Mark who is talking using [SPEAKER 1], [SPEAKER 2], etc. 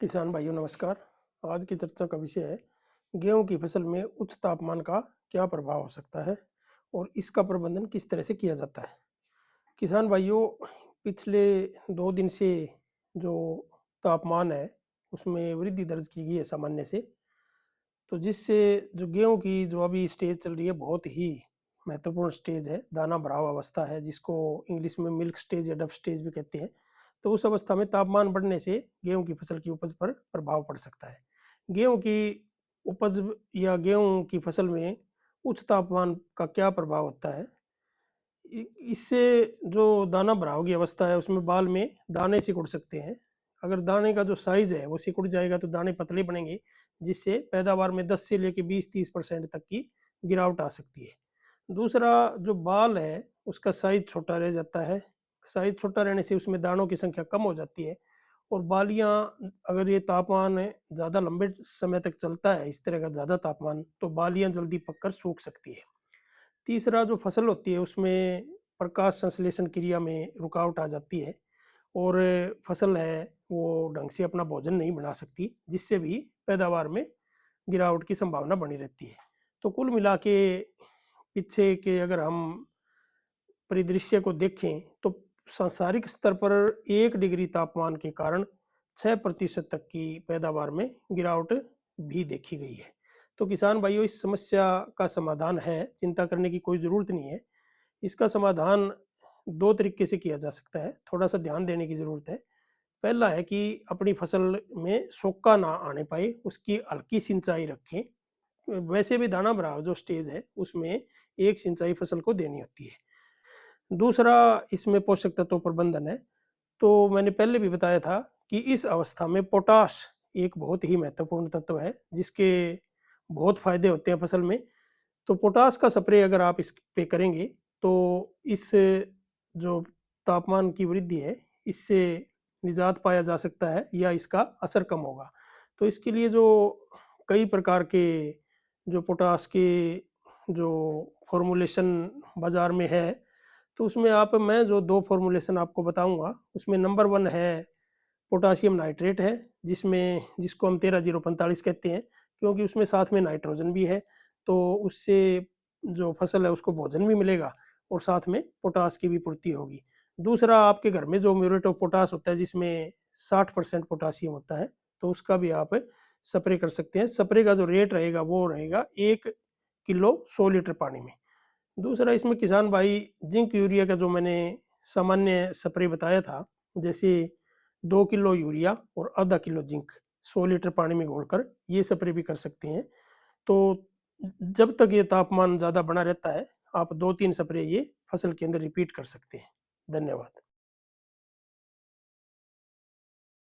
[SPEAKER 1] किसान भाइयों नमस्कार। आज की चर्चा का विषय है गेहूं की फसल में उच्च तापमान का क्या प्रभाव हो सकता है और इसका प्रबंधन किस तरह से किया जाता है। किसान भाइयों, पिछले 2 दिन से जो तापमान है उसमें वृद्धि दर्ज की गई है सामान्य से। तो जिससे जो गेहूं की जो अभी स्टेज चल रही है बहुत ही महत्वपूर्ण स्टेज है, दाना भराव अवस्था है जिसको इंग्लिश में मिल्क स्टेज या डब स्टेज भी कहते हैं। तो उस अवस्था में तापमान बढ़ने से गेहूं की फसल की उपज पर प्रभाव पड़ सकता है। गेहूं की उपज या गेहूं की फसल में उच्च तापमान का क्या प्रभाव होता है। इससे जो दाना भराव की अवस्था है उसमें बाल में दाने सिकुड़ सकते हैं। अगर दाने का जो साइज है वो सिकुड़ जाएगा तो दाने पतले बनेंगे, जिससे पैदावार में 10 से लेकर 20-30% तक की गिरावट आ सकती है। दूसरा, जो बाल है उसका साइज छोटा रह जाता है। साइज छोटा रहने से उसमें दानों की संख्या कम हो जाती है और बालियां, अगर ये तापमान ज़्यादा लंबे समय तक चलता है इस तरह का ज़्यादा तापमान, तो बालियां जल्दी पककर सूख सकती है। तीसरा, जो फसल होती है उसमें प्रकाश संश्लेषण क्रिया में रुकावट आ जाती है और फसल है वो ढंग से अपना भोजन नहीं बना सकती, जिससे भी पैदावार में गिरावट की संभावना बनी रहती है। तो कुल मिला के पीछे के अगर हम परिदृश्य को देखें तो सांसारिक स्तर पर 1 डिग्री तापमान के कारण 6% तक की पैदावार में गिरावट भी देखी गई है। तो किसान भाइयों, इस समस्या का समाधान है, चिंता करने की कोई ज़रूरत नहीं है। इसका समाधान 2 तरीके से किया जा सकता है, थोड़ा सा ध्यान देने की ज़रूरत है। पहला है कि अपनी फसल में सोका ना आने पाए उसकी हल्की सिंचाई रखें। वैसे भी दाना भराव जो स्टेज है उसमें एक सिंचाई फसल को देनी होती है। दूसरा, इसमें पोषक तत्व प्रबंधन है। तो मैंने पहले भी बताया था कि इस अवस्था में पोटाश एक बहुत ही महत्वपूर्ण तत्व है जिसके बहुत फायदे होते हैं फसल में। तो पोटाश का स्प्रे अगर आप इस पे करेंगे तो इस जो तापमान की वृद्धि है इससे निजात पाया जा सकता है या इसका असर कम होगा। तो इसके लिए जो कई प्रकार के जो पोटाश के जो फॉर्मूलेशन बाजार में है, तो उसमें आप मैं जो 2 फॉर्मूलेशन आपको बताऊँगा, उसमें नंबर 1 है पोटाशियम नाइट्रेट है, जिसको हम 13-045 कहते हैं, क्योंकि उसमें साथ में नाइट्रोजन भी है। तो उससे जो फसल है उसको भोजन भी मिलेगा और साथ में पोटाश की भी पूर्ति होगी। दूसरा, आपके घर में जो म्यूरेट ऑफ पोटाश होता है जिसमें 60% पोटाशियम होता है, तो उसका भी आप स्प्रे कर सकते हैं। स्प्रे का जो रेट रहेगा वो रहेगा 1 किलो 100 लीटर पानी में। दूसरा, इसमें किसान भाई जिंक यूरिया का जो मैंने सामान्य स्प्रे बताया था, जैसे 2 किलो यूरिया और आधा किलो जिंक 100 लीटर पानी में घोलकर ये स्प्रे भी कर सकते हैं। तो जब तक ये तापमान ज़्यादा बना रहता है आप 2-3 स्प्रे ये फसल के अंदर रिपीट कर सकते हैं। धन्यवाद।